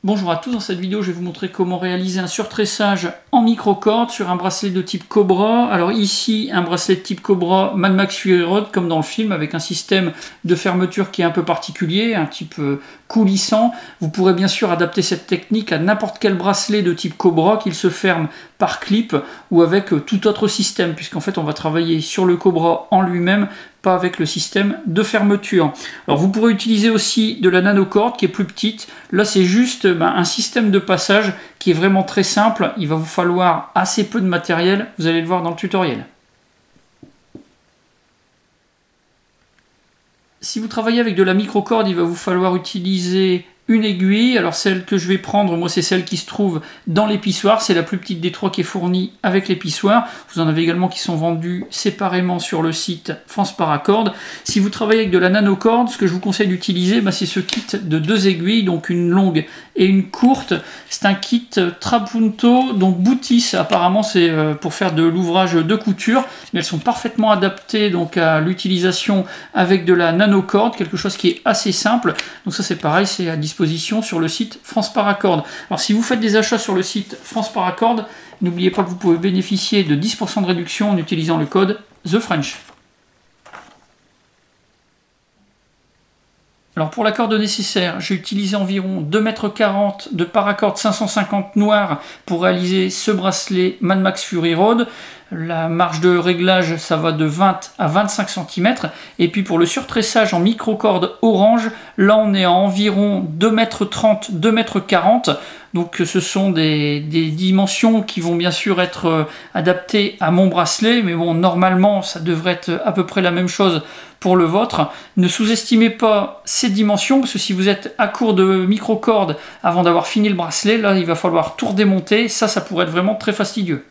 Bonjour à tous, dans cette vidéo je vais vous montrer comment réaliser un surtressage en microcorde sur un bracelet de type Cobra. Alors ici un bracelet de type Cobra Mad Max Fury Road comme dans le film avec un système de fermeture qui est un peu particulier, un type coulissant. Vous pourrez bien sûr adapter cette technique à n'importe quel bracelet de type Cobra qu'il se ferme par clip ou avec tout autre système, puisqu'en fait on va travailler sur le Cobra en lui-même, pas avec le système de fermeture. Alors vous pourrez utiliser aussi de la nanocorde qui est plus petite. Là c'est juste un système de passage qui est vraiment très simple. Il va vous falloir assez peu de matériel, vous allez le voir dans le tutoriel. Si vous travaillez avec de la microcorde, il va vous falloir utiliser une aiguille. Alors celle que je vais prendre, moi c'est celle qui se trouve dans l'épissoir, c'est la plus petite des trois qui est fournie avec l'épissoir. Vous en avez également qui sont vendus séparément sur le site France Paracord. Si vous travaillez avec de la nanocorde, ce que je vous conseille d'utiliser, c'est ce kit de deux aiguilles, donc une longue et une courte. C'est un kit Trapunto, donc Bootis, apparemment c'est pour faire de l'ouvrage de couture, mais elles sont parfaitement adaptées donc à l'utilisation avec de la nanocorde, quelque chose qui est assez simple. Donc ça c'est pareil, c'est à disposition sur le site France Paracord. Alors si vous faites des achats sur le site France Paracord, n'oubliez pas que vous pouvez bénéficier de 10% de réduction en utilisant le code TheFrench. Alors pour la corde nécessaire, j'ai utilisé environ 2,40 m de paracord 550 noir pour réaliser ce bracelet Mad Max Fury Road. La marge de réglage, ça va de 20 à 25 cm. Et puis pour le surtressage en microcorde orange, là on est à environ 2,30 m, 2,40 m. Donc ce sont des dimensions qui vont bien sûr être adaptées à mon bracelet. Mais bon, normalement, ça devrait être à peu près la même chose pour le vôtre. Ne sous-estimez pas ces dimensions, parce que si vous êtes à court de microcorde avant d'avoir fini le bracelet, là il va falloir tout redémonter. Ça pourrait être vraiment très fastidieux.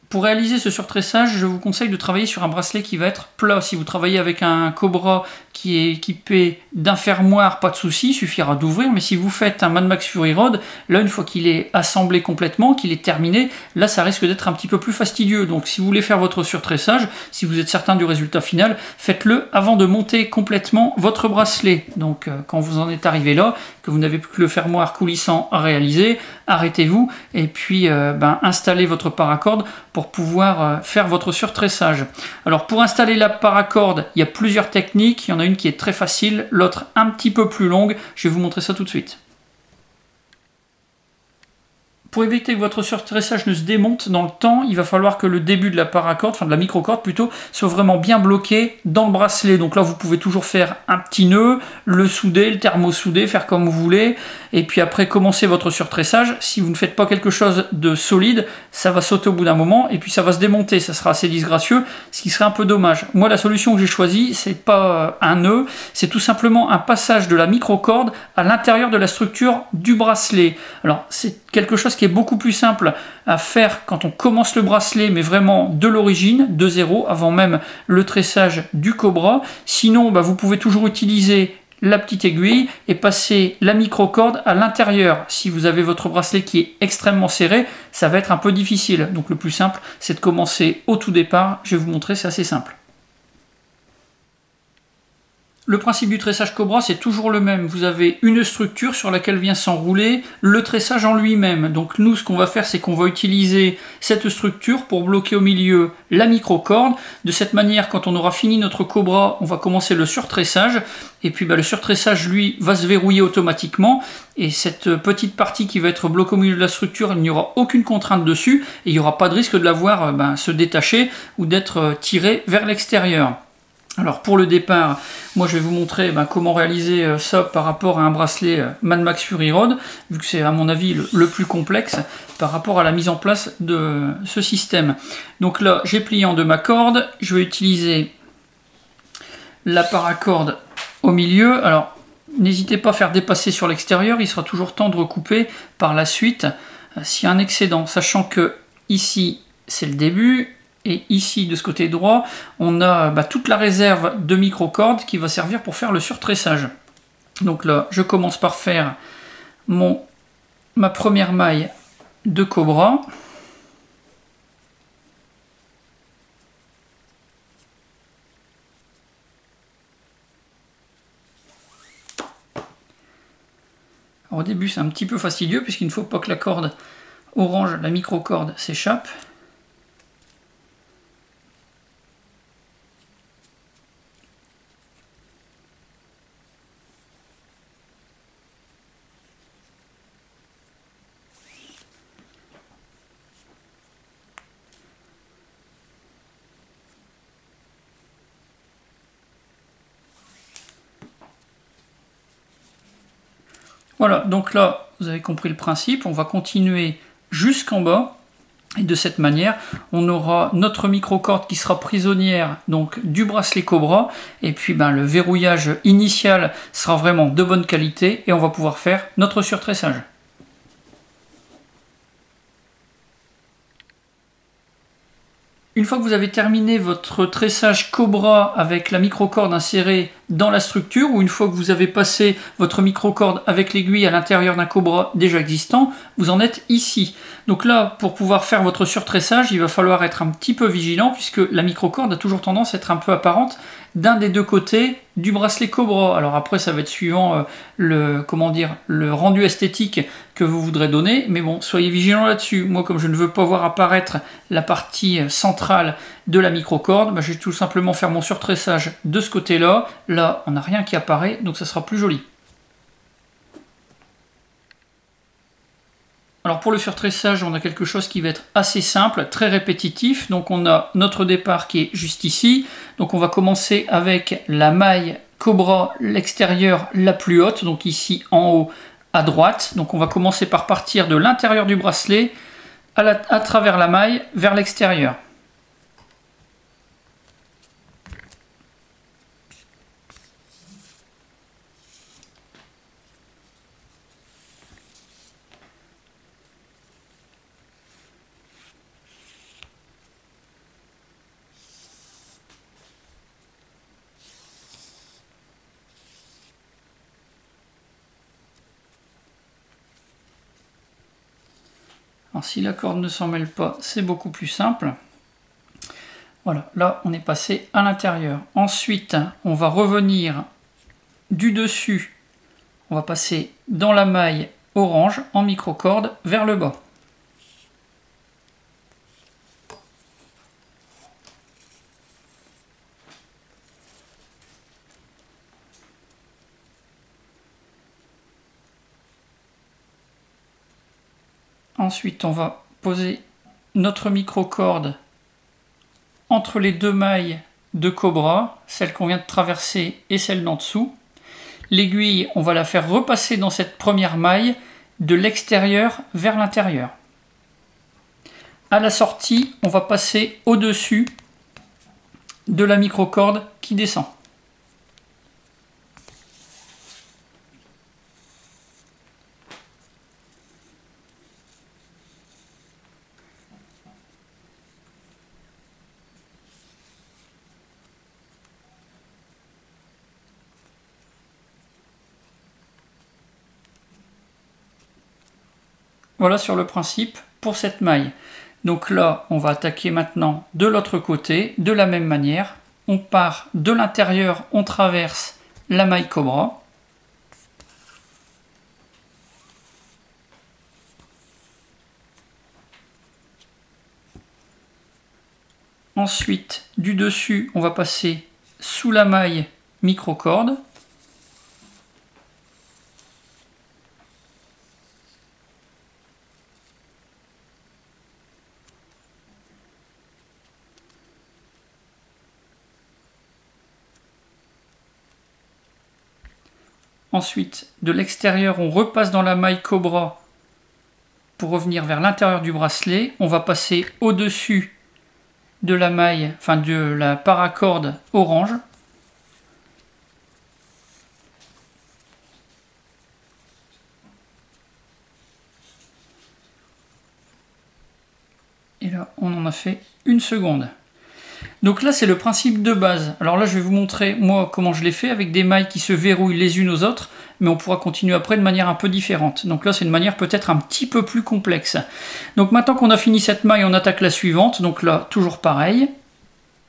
Pour réaliser ce surtressage, je vous conseille de travailler sur un bracelet qui va être plat. Si vous travaillez avec un Cobra qui est équipé d'un fermoir, pas de souci, il suffira d'ouvrir. Mais si vous faites un Mad Max Fury Road, là une fois qu'il est assemblé complètement, qu'il est terminé, là ça risque d'être un petit peu plus fastidieux. Donc si vous voulez faire votre surtressage, si vous êtes certain du résultat final, faites-le avant de monter complètement votre bracelet. Donc quand vous en êtes arrivé là, que vous n'avez plus que le fermoir coulissant à réaliser, arrêtez-vous et puis installez votre paracorde pour pouvoir faire votre surtressage. Alors pour installer la paracorde, il y a plusieurs techniques. Il y en a une qui est très facile, l'autre un petit peu plus longue. Je vais vous montrer ça tout de suite. Pour éviter que votre surtressage ne se démonte dans le temps, il va falloir que le début de la paracorde, enfin de la microcorde plutôt, soit vraiment bien bloqué dans le bracelet. Donc là, vous pouvez toujours faire un petit nœud, le souder, le thermo-souder, faire comme vous voulez. Et puis après, commencer votre surtressage. Si vous ne faites pas quelque chose de solide, ça va sauter au bout d'un moment et puis ça va se démonter. Ça sera assez disgracieux, ce qui serait un peu dommage. Moi, la solution que j'ai choisie, c'est pas un nœud, c'est tout simplement un passage de la microcorde à l'intérieur de la structure du bracelet. Alors, c'est quelque chose qui est beaucoup plus simple à faire quand on commence le bracelet, mais vraiment de l'origine, de zéro, avant même le tressage du Cobra. Sinon, vous pouvez toujours utiliser la petite aiguille et passer la microcorde à l'intérieur. Si vous avez votre bracelet qui est extrêmement serré, ça va être un peu difficile. Donc le plus simple, c'est de commencer au tout départ. Je vais vous montrer, c'est assez simple. Le principe du tressage Cobra, c'est toujours le même. Vous avez une structure sur laquelle vient s'enrouler le tressage en lui-même. Donc nous, ce qu'on va faire, c'est qu'on va utiliser cette structure pour bloquer au milieu la microcorde. De cette manière, quand on aura fini notre Cobra, on va commencer le surtressage. Et puis le surtressage, lui, va se verrouiller automatiquement. Et cette petite partie qui va être bloquée au milieu de la structure, il n'y aura aucune contrainte dessus. Et il n'y aura pas de risque de la voir se détacher ou d'être tirée vers l'extérieur. Alors pour le départ, moi je vais vous montrer comment réaliser ça par rapport à un bracelet Mad Max Fury Road, vu que c'est à mon avis le plus complexe par rapport à la mise en place de ce système. Donc là j'ai plié en deux ma corde, je vais utiliser la paracorde au milieu. Alors n'hésitez pas à faire dépasser sur l'extérieur, il sera toujours temps de recouper par la suite s'il y a un excédent, sachant que ici c'est le début. Et ici, de ce côté droit, on a toute la réserve de microcorde qui va servir pour faire le surtressage. Donc là, je commence par faire ma première maille de Cobra. Alors, au début c'est un petit peu fastidieux puisqu'il ne faut pas que la corde orange, la micro-corde, s'échappe. Voilà, donc là, vous avez compris le principe, on va continuer jusqu'en bas, et de cette manière, on aura notre micro-corde qui sera prisonnière donc du bracelet Cobra, et puis le verrouillage initial sera vraiment de bonne qualité, et on va pouvoir faire notre surtressage. Une fois que vous avez terminé votre tressage Cobra avec la micro-corde insérée dans la structure, ou une fois que vous avez passé votre micro-corde avec l'aiguille à l'intérieur d'un Cobra déjà existant, vous en êtes ici. Donc là, pour pouvoir faire votre surtressage, il va falloir être un petit peu vigilant puisque la micro-corde a toujours tendance à être un peu apparente d'un des deux côtés du bracelet Cobra. Alors après, ça va être suivant le rendu esthétique que vous voudrez donner, mais bon, soyez vigilants là-dessus. Moi, comme je ne veux pas voir apparaître la partie centrale de la micro-corde, je vais tout simplement faire mon surtressage de ce côté-là. Là, on n'a rien qui apparaît, donc ça sera plus joli. Alors pour le surtressage, on a quelque chose qui va être assez simple, très répétitif. Donc on a notre départ qui est juste ici. Donc on va commencer avec la maille Cobra, l'extérieure la plus haute, donc ici en haut à droite. Donc on va commencer par partir de l'intérieur du bracelet à travers la maille vers l'extérieur. Alors si la corde ne s'en mêle pas, c'est beaucoup plus simple. Voilà, là on est passé à l'intérieur. Ensuite, on va revenir du dessus. On va passer dans la maille orange en micro-corde vers le bas. Ensuite, on va poser notre micro-corde entre les deux mailles de Cobra, celle qu'on vient de traverser et celle d'en dessous. L'aiguille, on va la faire repasser dans cette première maille de l'extérieur vers l'intérieur. À la sortie, on va passer au-dessus de la micro-corde qui descend. Voilà sur le principe pour cette maille. Donc là, on va attaquer maintenant de l'autre côté, de la même manière. On part de l'intérieur, on traverse la maille Cobra. Ensuite, du dessus, on va passer sous la maille micro-corde. Ensuite, de l'extérieur, on repasse dans la maille Cobra pour revenir vers l'intérieur du bracelet. On va passer au-dessus de la maille, enfin de la paracorde orange. Et là, on en a fait une seconde. Donc là, c'est le principe de base. Alors là, je vais vous montrer, moi, comment je l'ai fait avec des mailles qui se verrouillent les unes aux autres, mais on pourra continuer après de manière un peu différente. Donc là, c'est une manière peut-être un petit peu plus complexe. Donc maintenant qu'on a fini cette maille, on attaque la suivante. Donc là, toujours pareil.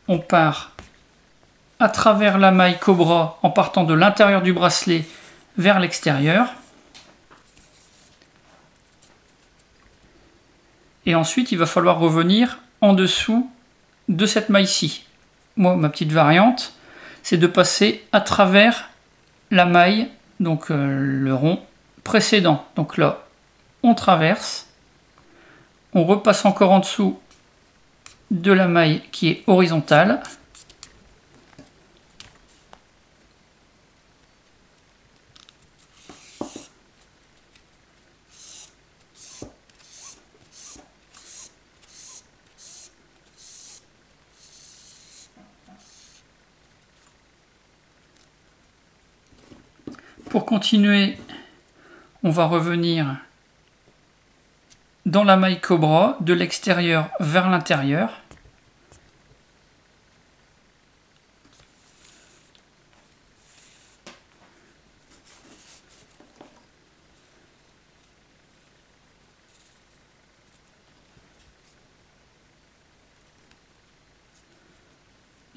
On part à travers la maille Cobra en partant de l'intérieur du bracelet vers l'extérieur. Et ensuite, il va falloir revenir en dessous de cette maille-ci. Moi, ma petite variante, c'est de passer à travers la maille, donc le rond précédent. Donc là, on traverse, on repasse encore en dessous de la maille qui est horizontale. Pour continuer, on va revenir dans la maille cobra de l'extérieur vers l'intérieur.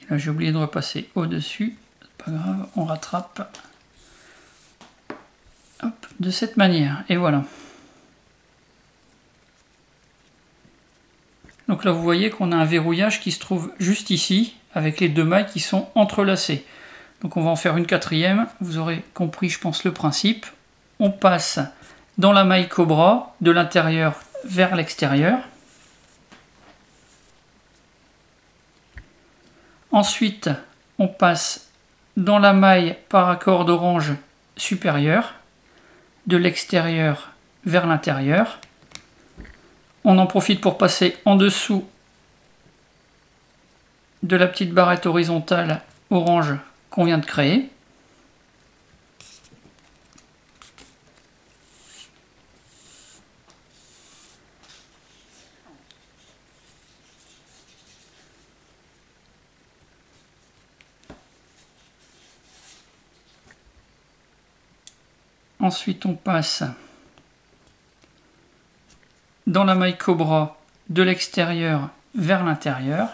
Et là, j'ai oublié de repasser au-dessus. C'est pas grave, on rattrape. Hop, de cette manière, et voilà. Donc là, vous voyez qu'on a un verrouillage qui se trouve juste ici, avec les deux mailles qui sont entrelacées. Donc on va en faire une quatrième, vous aurez compris, je pense, le principe. On passe dans la maille cobra, de l'intérieur vers l'extérieur. Ensuite, on passe dans la maille paracorde orange supérieure, de l'extérieur vers l'intérieur. On en profite pour passer en dessous de la petite barrette horizontale orange qu'on vient de créer. Ensuite, on passe dans la maille cobra de l'extérieur vers l'intérieur.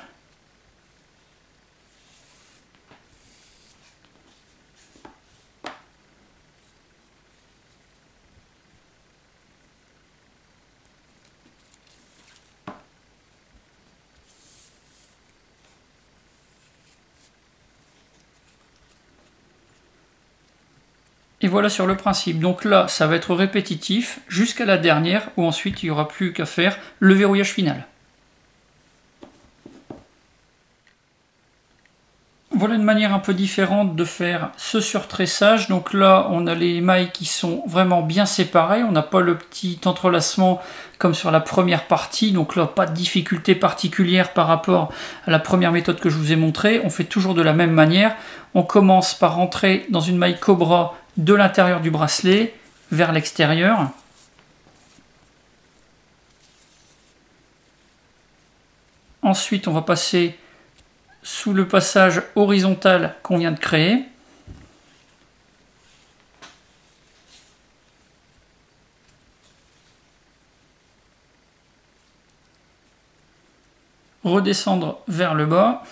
Et voilà sur le principe. Donc là, ça va être répétitif jusqu'à la dernière où ensuite il n'y aura plus qu'à faire le verrouillage final. Voilà une manière un peu différente de faire ce surtressage. Donc là, on a les mailles qui sont vraiment bien séparées. On n'a pas le petit entrelacement comme sur la première partie. Donc là, pas de difficulté particulière par rapport à la première méthode que je vous ai montrée. On fait toujours de la même manière. On commence par rentrer dans une maille cobra de l'intérieur du bracelet vers l'extérieur. Ensuite, on va passer sous le passage horizontal qu'on vient de créer. Redescendre vers le bas.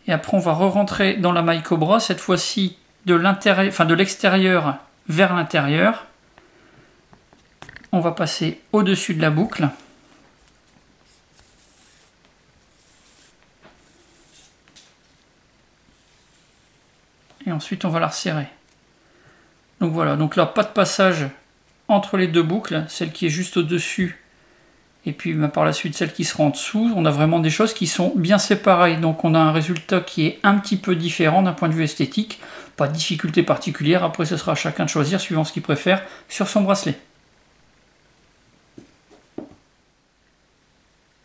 Et après, on va re-rentrer dans la maille cobra, cette fois-ci de l'intérieur, enfin de l'extérieur vers l'intérieur. On va passer au-dessus de la boucle. Et ensuite, on va la resserrer. Donc voilà, donc là, pas de passage entre les deux boucles, celle qui est juste au-dessus et puis par la suite celle qui sera en dessous. On a vraiment des choses qui sont bien séparées, donc on a un résultat qui est un petit peu différent d'un point de vue esthétique. Pas de difficulté particulière, après ce sera à chacun de choisir suivant ce qu'il préfère sur son bracelet.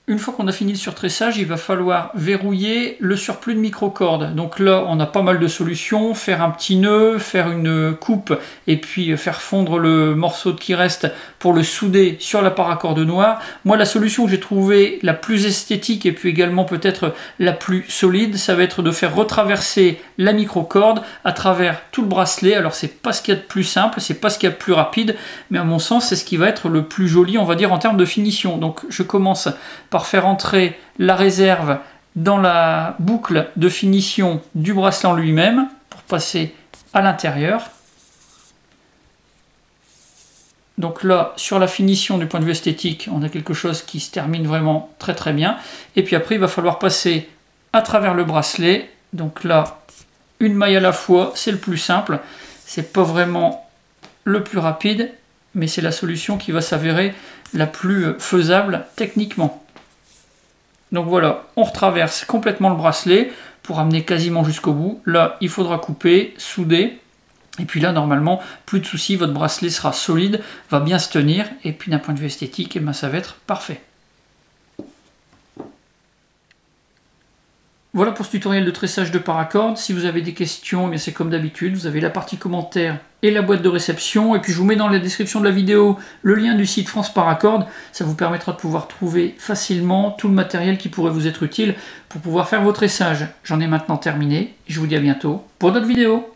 Une fois qu'on a fini le surtressage, il va falloir verrouiller le surplus de microcordes. Donc là, on a pas mal de solutions. Faire un petit nœud, faire une coupe et puis faire fondre le morceau qui reste pour le souder sur la paracorde noire. Moi, la solution que j'ai trouvée la plus esthétique et puis également peut-être la plus solide, ça va être de faire retraverser la microcorde à travers tout le bracelet. Alors, c'est pas ce qu'il y a de plus simple, c'est pas ce qu'il y a de plus rapide, mais à mon sens, c'est ce qui va être le plus joli, on va dire, en termes de finition. Donc, je commence par faire entrer la réserve dans la boucle de finition du bracelet en lui-même pour passer à l'intérieur. Donc là, sur la finition du point de vue esthétique, on a quelque chose qui se termine vraiment très très bien. Et puis après, il va falloir passer à travers le bracelet. Donc là, une maille à la fois, c'est le plus simple. C'est pas vraiment le plus rapide, mais c'est la solution qui va s'avérer la plus faisable techniquement. Donc voilà, on retraverse complètement le bracelet pour amener quasiment jusqu'au bout. Là, il faudra couper, souder. Et puis là, normalement, plus de soucis, votre bracelet sera solide, va bien se tenir. Et puis d'un point de vue esthétique, eh ben, ça va être parfait. Voilà pour ce tutoriel de tressage de paracord. Si vous avez des questions, c'est comme d'habitude, vous avez la partie commentaires et la boîte de réception. Et puis je vous mets dans la description de la vidéo le lien du site France Paracord. Ça vous permettra de pouvoir trouver facilement tout le matériel qui pourrait vous être utile pour pouvoir faire vos tressages. J'en ai maintenant terminé. Je vous dis à bientôt pour d'autres vidéos.